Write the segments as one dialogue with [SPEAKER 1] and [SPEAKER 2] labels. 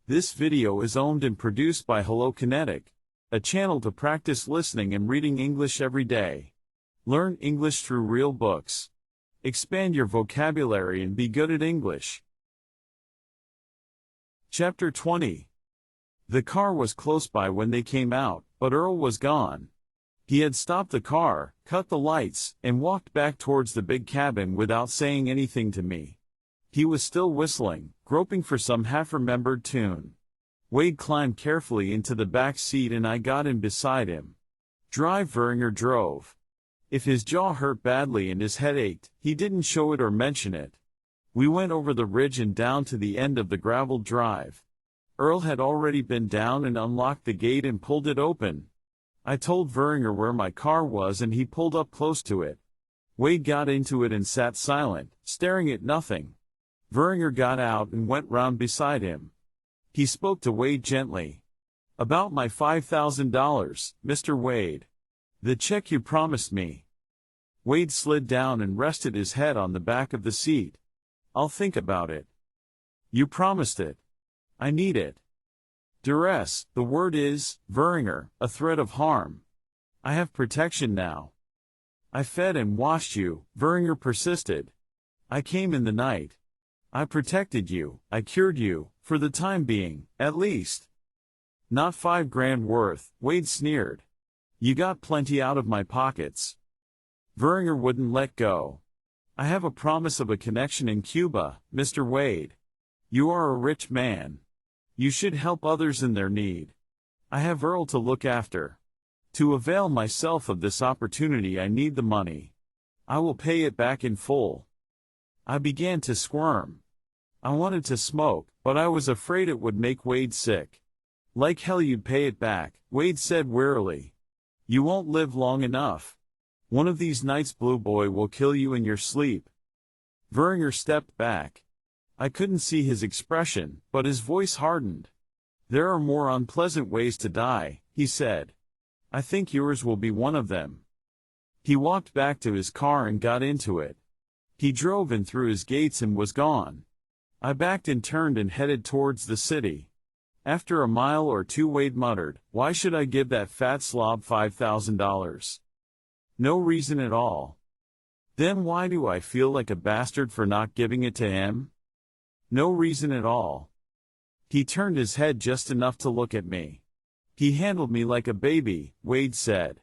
[SPEAKER 1] This video is owned and produced by Hello Kinetic, a channel to practice listening and reading English every day. Learn English through real books. Expand your vocabulary and be good at English. Chapter 20. The car was close by when they came out, but Earl was gone. He had stopped the car, cut the lights, and walked back towards the big cabin without saying anything to me. He was still whistling, groping for some half-remembered tune. Wade climbed carefully into the back seat and I got in beside him. Veringer drove. If his jaw hurt badly and his head ached, he didn't show it or mention it. We went over the ridge and down to the end of the graveled drive. Earl had already been down and unlocked the gate and pulled it open. I told Veringer where my car was and he pulled up close to it. Wade got into it and sat silent, staring at nothing. Veringer got out and went round beside him. He spoke to Wade gently. "About my $5,000, Mr. Wade. The check you promised me." Wade slid down and rested his head on the back of the seat. "I'll think about it." "You promised it. I need it." "Duress, the word is, Veringer, a threat of harm. I have protection now." "I fed and washed you," Veringer persisted. "I came in the night. I protected you, I cured you, for the time being, at least." "Not $5,000 worth," Wade sneered. "You got plenty out of my pockets." Veringer wouldn't let go. "I have a promise of a connection in Cuba, Mr. Wade. You are a rich man. You should help others in their need. I have Earl to look after. To avail myself of this opportunity I need the money. I will pay it back in full." I began to squirm. I wanted to smoke, but I was afraid it would make Wade sick. "Like hell you'd pay it back," Wade said wearily. "You won't live long enough. One of these nights Blue Boy will kill you in your sleep." Veringer stepped back. I couldn't see his expression, but his voice hardened. "There are more unpleasant ways to die," he said. "I think yours will be one of them." He walked back to his car and got into it. He drove in through his gates and was gone. I backed and turned and headed towards the city. After a mile or two Wade muttered, "Why should I give that fat slob $5,000? No reason at all. Then why do I feel like a bastard for not giving it to him? No reason at all." He turned his head just enough to look at me. "He handled me like a baby," Wade said.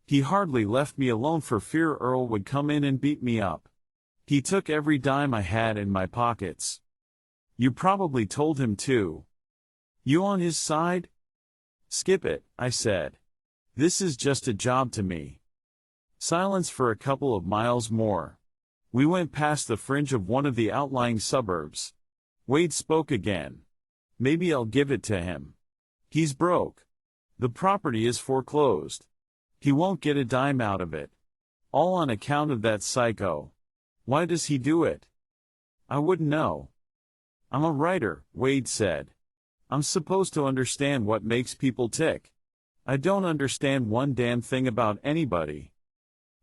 [SPEAKER 1] "He hardly left me alone for fear Earl would come in and beat me up. He took every dime I had in my pockets." "You probably told him too. You on his side?" "Skip it," I said. "This is just a job to me." Silence for a couple of miles more. We went past the fringe of one of the outlying suburbs. Wade spoke again. "Maybe I'll give it to him. He's broke. The property is foreclosed. He won't get a dime out of it. All on account of that psycho. Why does he do it?" "I wouldn't know." "I'm a writer," Wade said. "I'm supposed to understand what makes people tick. I don't understand one damn thing about anybody."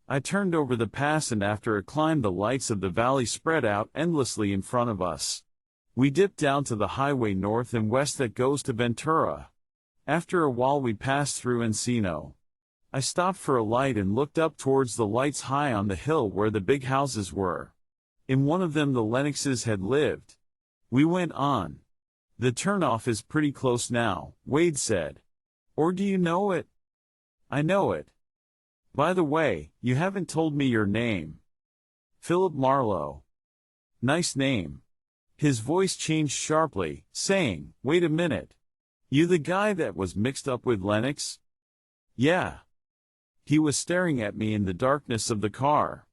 [SPEAKER 1] I turned over the pass and after a climb the lights of the valley spread out endlessly in front of us. We dipped down to the highway north and west that goes to Ventura. After a while we passed through Encino. I stopped for a light and looked up towards the lights high on the hill where the big houses were. In one of them the Lennoxes had lived. We went on. "The turnoff is pretty close now," Wade said. "Or do you know it?" "I know it. By the way, you haven't told me your name." "Philip Marlowe." "Nice name." His voice changed sharply, saying, "Wait a minute. You the guy that was mixed up with Lennox?" "Yeah." He was staring at me in the darkness of the car.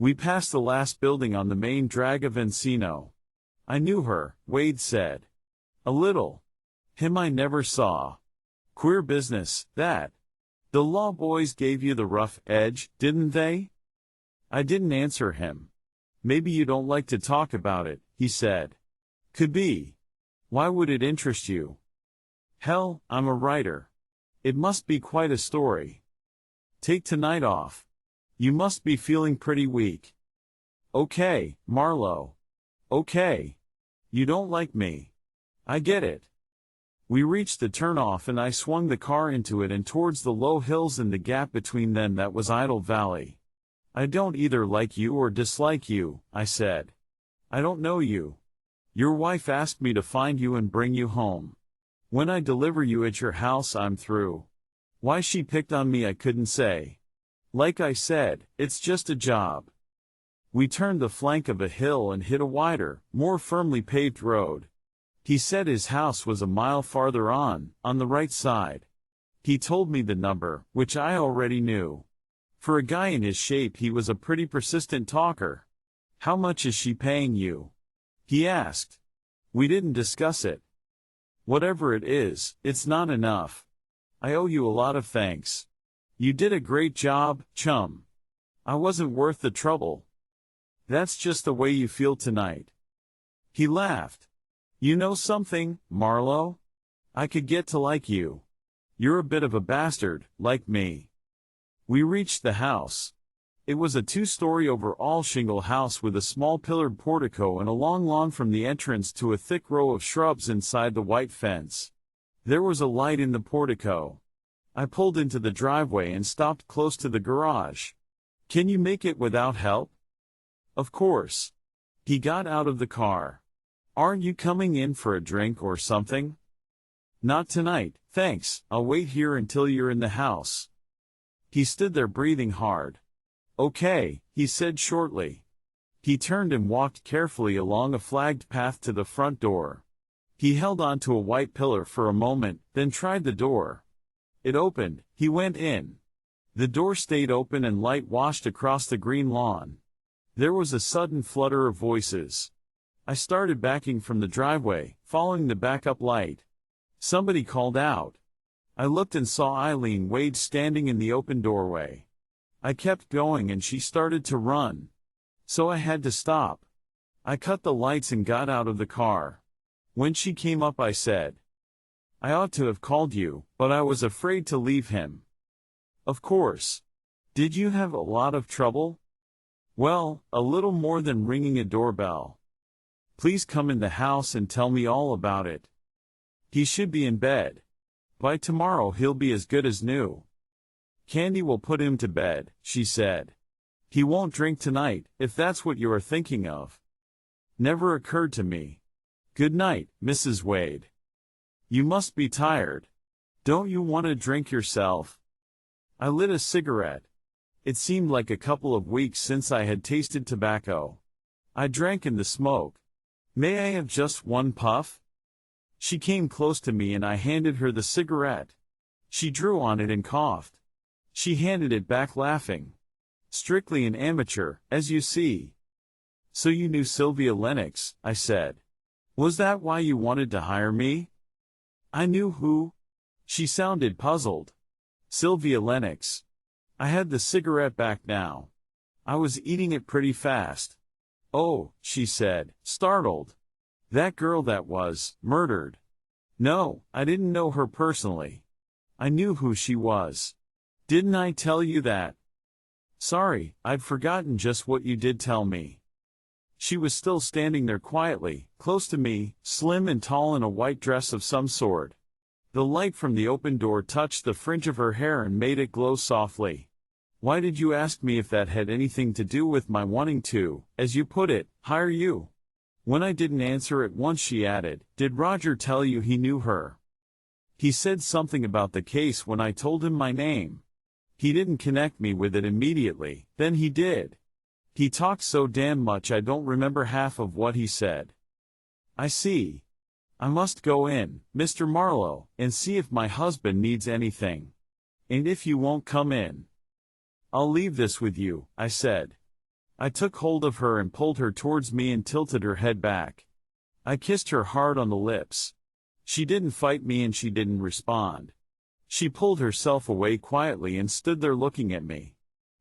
[SPEAKER 1] We passed the last building on the main drag of Encino. "I knew her," Wade said. "A little. Him I never saw. Queer business, that. The law boys gave you the rough edge, didn't they?" I didn't answer him. "Maybe you don't like to talk about it," he said. "Could be. Why would it interest you?" "Hell, I'm a writer. It must be quite a story." "Take tonight off. You must be feeling pretty weak." "Okay, Marlowe. Okay. You don't like me. I get it. We reached the turnoff and I swung the car into it and towards the low hills and the gap between them that was Idle Valley. I don't either like you or dislike you, I said. I don't know you. Your wife asked me to find you and bring you home. When I deliver you at your house, I'm through. Why she picked on me I couldn't say. Like I said, it's just a job. We turned the flank of a hill and hit a wider, more firmly paved road. He said his house was a mile farther on the right side. He told me the number, which I already knew. For a guy in his shape he was a pretty persistent talker. How much is she paying you? He asked. We didn't discuss it. Whatever it is, it's not enough. I owe you a lot of thanks. You did a great job, chum. I wasn't worth the trouble. That's just the way you feel tonight. He laughed. You know something, Marlowe? I could get to like you. You're a bit of a bastard, like me. We reached the house. It was a 2-story over-all shingle house with a small pillared portico and a long lawn from the entrance to a thick row of shrubs inside the white fence. There was a light in the portico. I pulled into the driveway and stopped close to the garage. Can you make it without help? Of course. He got out of the car. Aren't you coming in for a drink or something? Not tonight, thanks. I'll wait here until you're in the house. He stood there breathing hard. Okay, he said shortly. He turned and walked carefully along a flagged path to the front door. He held onto a white pillar for a moment, then tried the door. It opened. He went in. The door stayed open and light washed across the green lawn. There was a sudden flutter of voices. I started backing from the driveway, following the backup light. Somebody called out. I looked and saw Eileen Wade standing in the open doorway. I kept going and she started to run. So I had to stop. I cut the lights and got out of the car. When she came up I said, I ought to have called you, but I was afraid to leave him. Of course. Did you have a lot of trouble? Well, a little more than ringing a doorbell. Please come in the house and tell me all about it. He should be in bed. By tomorrow he'll be as good as new. Candy will put him to bed, she said. He won't drink tonight, if that's what you are thinking of. Never occurred to me. Good night, Mrs. Wade. You must be tired. Don't you want a drink yourself? I lit a cigarette. It seemed like a couple of weeks since I had tasted tobacco. I drank in the smoke. May I have just one puff? She came close to me and I handed her the cigarette. She drew on it and coughed. She handed it back laughing. Strictly an amateur, as you see. So you knew Sylvia Lennox, I said. Was that why you wanted to hire me? I knew who? She sounded puzzled. Sylvia Lennox. I had the cigarette back now. I was eating it pretty fast. Oh, she said, startled. That girl that was murdered. No, I didn't know her personally. I knew who she was. Didn't I tell you that? Sorry, I'd forgotten just what you did tell me. She was still standing there quietly, close to me, slim and tall in a white dress of some sort. The light from the open door touched the fringe of her hair and made it glow softly. Why did you ask me if that had anything to do with my wanting to, as you put it, hire you? When I didn't answer at once she added, did Roger tell you he knew her? He said something about the case when I told him my name. He didn't connect me with it immediately, then he did. He talked so damn much I don't remember half of what he said. I see. I must go in, Mr. Marlowe, and see if my husband needs anything. And if you won't come in. I'll leave this with you, I said. I took hold of her and pulled her towards me and tilted her head back. I kissed her hard on the lips. She didn't fight me and she didn't respond. She pulled herself away quietly and stood there looking at me.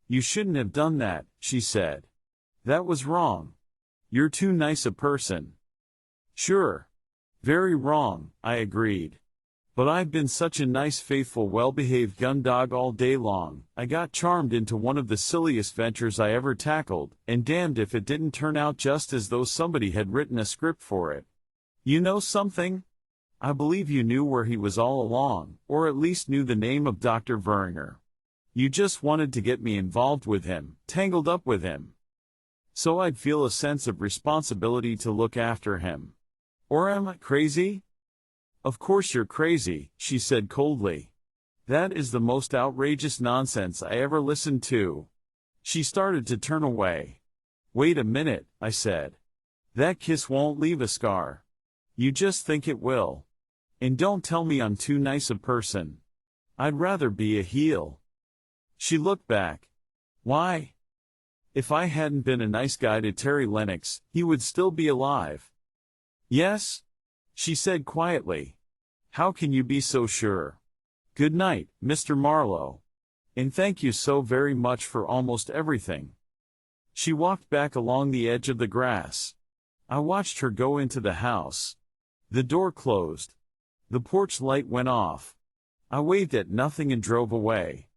[SPEAKER 1] You shouldn't have done that, she said. That was wrong. You're too nice a person. Sure. Very wrong, I agreed. But I've been such a nice faithful well-behaved gun dog all day long, I got charmed into one of the silliest ventures I ever tackled, and damned if it didn't turn out just as though somebody had written a script for it. You know something? I believe you knew where he was all along, or at least knew the name of Dr. Veringer. You just wanted to get me involved with him, tangled up with him. So I'd feel a sense of responsibility to look after him. Or am I crazy? Of course you're crazy, she said coldly. That is the most outrageous nonsense I ever listened to. She started to turn away. Wait a minute, I said. That kiss won't leave a scar. You just think it will. And don't tell me I'm too nice a person. I'd rather be a heel. She looked back. Why? If I hadn't been a nice guy to Terry Lennox, he would still be alive. Yes? She said quietly. How can you be so sure? Good night, Mr. Marlowe. And thank you so very much for almost everything. She walked back along the edge of the grass. I watched her go into the house. The door closed. The porch light went off. I waved at nothing and drove away.